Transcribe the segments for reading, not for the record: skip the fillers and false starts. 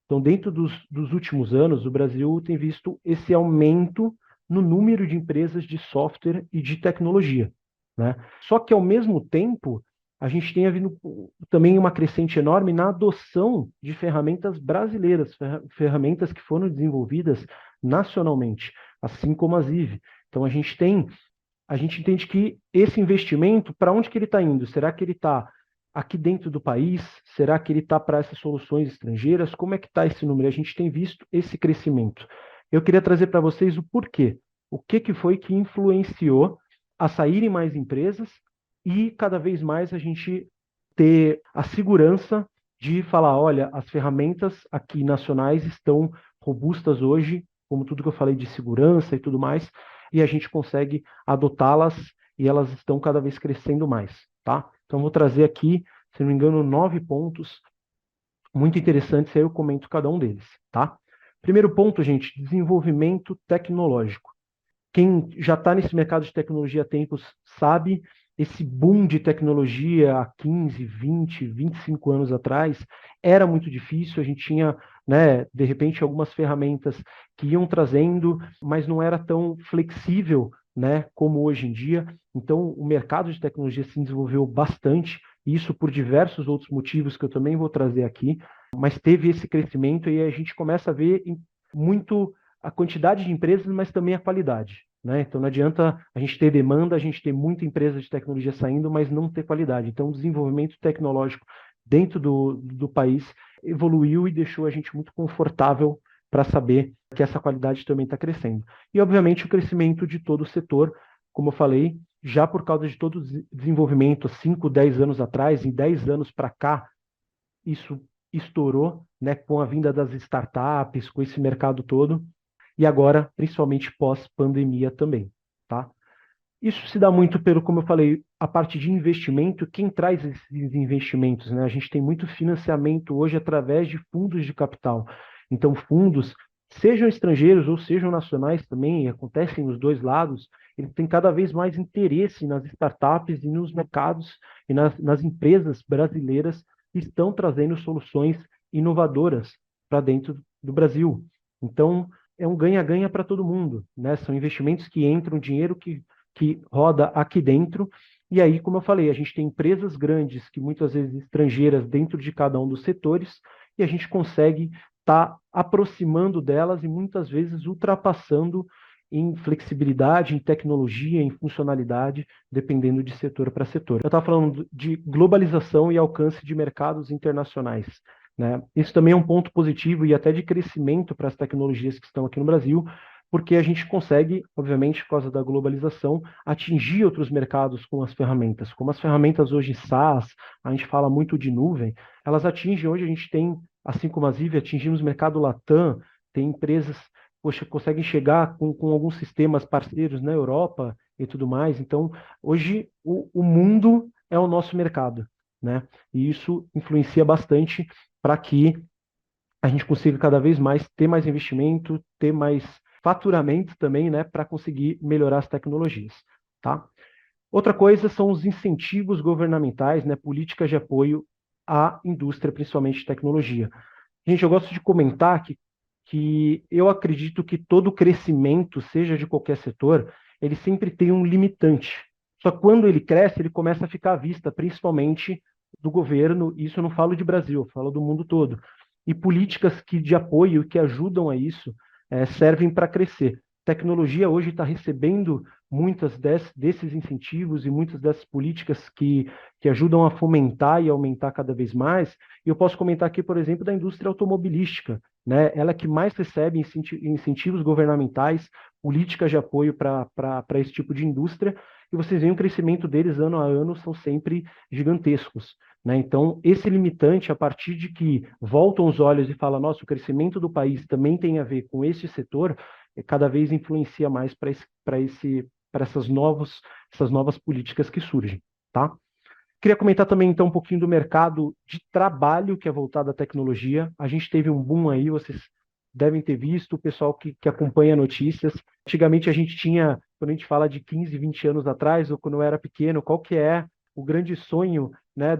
Então, dentro dos últimos anos, o Brasil tem visto esse aumento no número de empresas de software e de tecnologia, né? Só que, ao mesmo tempo, a gente tem havido também uma crescente enorme na adoção de ferramentas brasileiras, ferramentas que foram desenvolvidas nacionalmente, assim como as IVE. Então, a gente entende que esse investimento, para onde que ele está indo? Será que ele está aqui dentro do país? Será que ele está para essas soluções estrangeiras? Como é que está esse número? A gente tem visto esse crescimento. Eu queria trazer para vocês o porquê. O que foi que influenciou a saírem mais empresas e cada vez mais a gente ter a segurança de falar, olha, as ferramentas aqui nacionais estão robustas hoje, como tudo que eu falei de segurança e tudo mais, e a gente consegue adotá-las e elas estão cada vez crescendo mais, tá? Então vou trazer aqui, se não me engano, 9 pontos muito interessantes, aí eu comento cada um deles, tá? Primeiro ponto, gente, desenvolvimento tecnológico. Quem já está nesse mercado de tecnologia há tempos sabe, esse boom de tecnologia há 15, 20, 25 anos atrás era muito difícil, a gente tinha, né, de repente, algumas ferramentas que iam trazendo, mas não era tão flexível, né, como hoje em dia. Então, o mercado de tecnologia se desenvolveu bastante, isso por diversos outros motivos que eu também vou trazer aqui, mas teve esse crescimento e a gente começa a ver muito a quantidade de empresas, mas também a qualidade, né? Então não adianta a gente ter demanda, a gente ter muita empresa de tecnologia saindo, mas não ter qualidade. Então o desenvolvimento tecnológico dentro do país evoluiu e deixou a gente muito confortável para saber que essa qualidade também está crescendo. E obviamente o crescimento de todo o setor, como eu falei, já por causa de todo o desenvolvimento 5, 10 anos atrás, em 10 anos para cá, isso estourou, né, com a vinda das startups, com esse mercado todo, e agora, principalmente pós-pandemia também, tá? Isso se dá muito pelo, como eu falei, a parte de investimento, quem traz esses investimentos, né? A gente tem muito financiamento hoje através de fundos de capital. Então, fundos, sejam estrangeiros ou sejam nacionais também, acontecem nos dois lados, eles têm cada vez mais interesse nas startups e nos mercados e nas empresas brasileiras que estão trazendo soluções inovadoras para dentro do Brasil. Então, é um ganha-ganha para todo mundo, né? São investimentos que entram, dinheiro que roda aqui dentro. E aí, como eu falei, a gente tem empresas grandes, que muitas vezes estrangeiras, dentro de cada um dos setores, e a gente consegue estar aproximando delas e muitas vezes ultrapassando em flexibilidade, em tecnologia, em funcionalidade, dependendo de setor para setor. Eu estava falando de globalização e alcance de mercados internacionais, né? Isso também é um ponto positivo e até de crescimento para as tecnologias que estão aqui no Brasil, porque a gente consegue, obviamente, por causa da globalização, atingir outros mercados com as ferramentas. Como as ferramentas hoje SaaS, a gente fala muito de nuvem, elas atingem, hoje a gente tem, assim como as IVE, atingimos o mercado Latam, tem empresas, poxa, conseguem chegar com alguns sistemas parceiros na Europa e tudo mais. Então, hoje o mundo é o nosso mercado, né? E isso influencia bastante para que a gente consiga cada vez mais ter mais investimento, ter mais faturamento também, né, para conseguir melhorar as tecnologias, tá? Outra coisa são os incentivos governamentais, né, políticas de apoio à indústria, principalmente de tecnologia. Gente, eu gosto de comentar que eu acredito que todo crescimento, seja de qualquer setor, ele sempre tem um limitante. Só que quando ele cresce, ele começa a ficar à vista, principalmente do governo, e isso eu não falo de Brasil, eu falo do mundo todo. E políticas de apoio que ajudam a isso servem para crescer. Tecnologia hoje está recebendo muitas desses incentivos e muitas dessas políticas que ajudam a fomentar e aumentar cada vez mais. E eu posso comentar aqui, por exemplo, da indústria automobilística, né? Ela que mais recebe incentivos governamentais, políticas de apoio para esse tipo de indústria, e vocês veem o crescimento deles ano a ano são sempre gigantescos, né? Então, esse limitante, a partir de que voltam os olhos e falam, nossa, o crescimento do país também tem a ver com esse setor, cada vez influencia mais para essas novas políticas que surgem, tá? Queria comentar também, então, um pouquinho do mercado de trabalho que é voltado à tecnologia. A gente teve um boom aí, vocês devem ter visto, o pessoal que acompanha notícias. Antigamente a gente tinha, quando a gente fala de 15, 20 anos atrás, ou quando eu era pequeno, qual que é o grande sonho, né,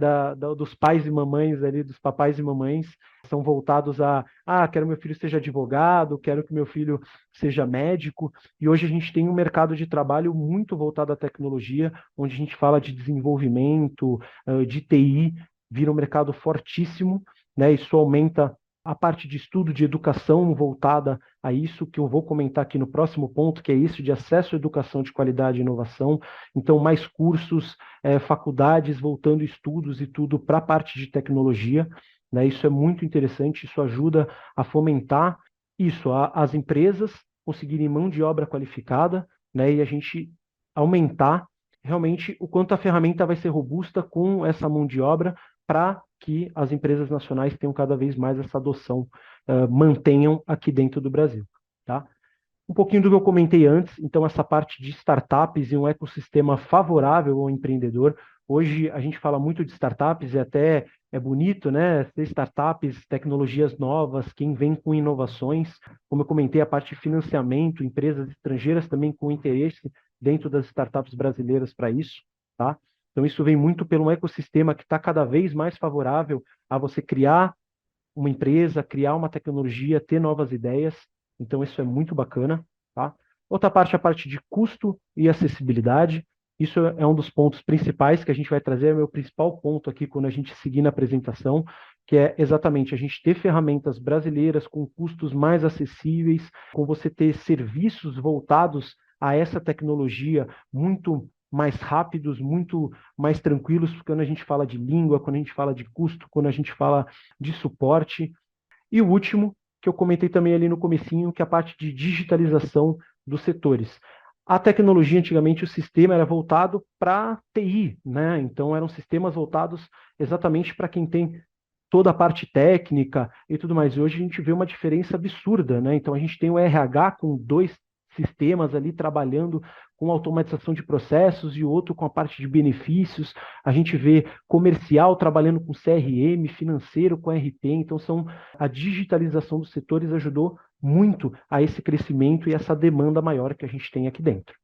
dos pais e mamães ali, dos papais e mamães, são voltados quero que meu filho seja advogado, quero que meu filho seja médico, e hoje a gente tem um mercado de trabalho muito voltado à tecnologia, onde a gente fala de desenvolvimento, de TI, vira um mercado fortíssimo, né? Isso aumenta a parte de estudo, de educação voltada a isso, que eu vou comentar aqui no próximo ponto, que é isso de acesso à educação de qualidade e inovação. Então, mais cursos, faculdades voltando estudos e tudo para a parte de tecnologia, né? Isso é muito interessante, isso ajuda a fomentar isso, as empresas conseguirem mão de obra qualificada, né? E a gente aumentar realmente o quanto a ferramenta vai ser robusta com essa mão de obra para que as empresas nacionais tenham cada vez mais essa adoção, mantenham aqui dentro do Brasil, tá? Um pouquinho do que eu comentei antes, então essa parte de startups e um ecossistema favorável ao empreendedor. Hoje a gente fala muito de startups e até é bonito, né? Ter startups, tecnologias novas, quem vem com inovações, como eu comentei, a parte de financiamento, empresas estrangeiras também com interesse dentro das startups brasileiras para isso, tá? Então isso vem muito pelo ecossistema que está cada vez mais favorável a você criar uma empresa, criar uma tecnologia, ter novas ideias. Então, isso é muito bacana, tá? Outra parte, a parte de custo e acessibilidade. Isso é um dos pontos principais que a gente vai trazer, é o meu principal ponto aqui quando a gente seguir na apresentação, que é exatamente a gente ter ferramentas brasileiras com custos mais acessíveis, com você ter serviços voltados a essa tecnologia muito mais rápidos, muito mais tranquilos, quando a gente fala de língua, quando a gente fala de custo, quando a gente fala de suporte. E o último, que eu comentei também ali no comecinho, que é a parte de digitalização dos setores. A tecnologia, antigamente, o sistema era voltado para TI, né? Então, eram sistemas voltados exatamente para quem tem toda a parte técnica e tudo mais. E hoje a gente vê uma diferença absurda, né? Então, a gente tem o RH com 2 sistemas ali trabalhando com automatização de processos e outro com a parte de benefícios. A gente vê comercial trabalhando com CRM, financeiro com RP. Então, a digitalização dos setores ajudou muito a esse crescimento e essa demanda maior que a gente tem aqui dentro.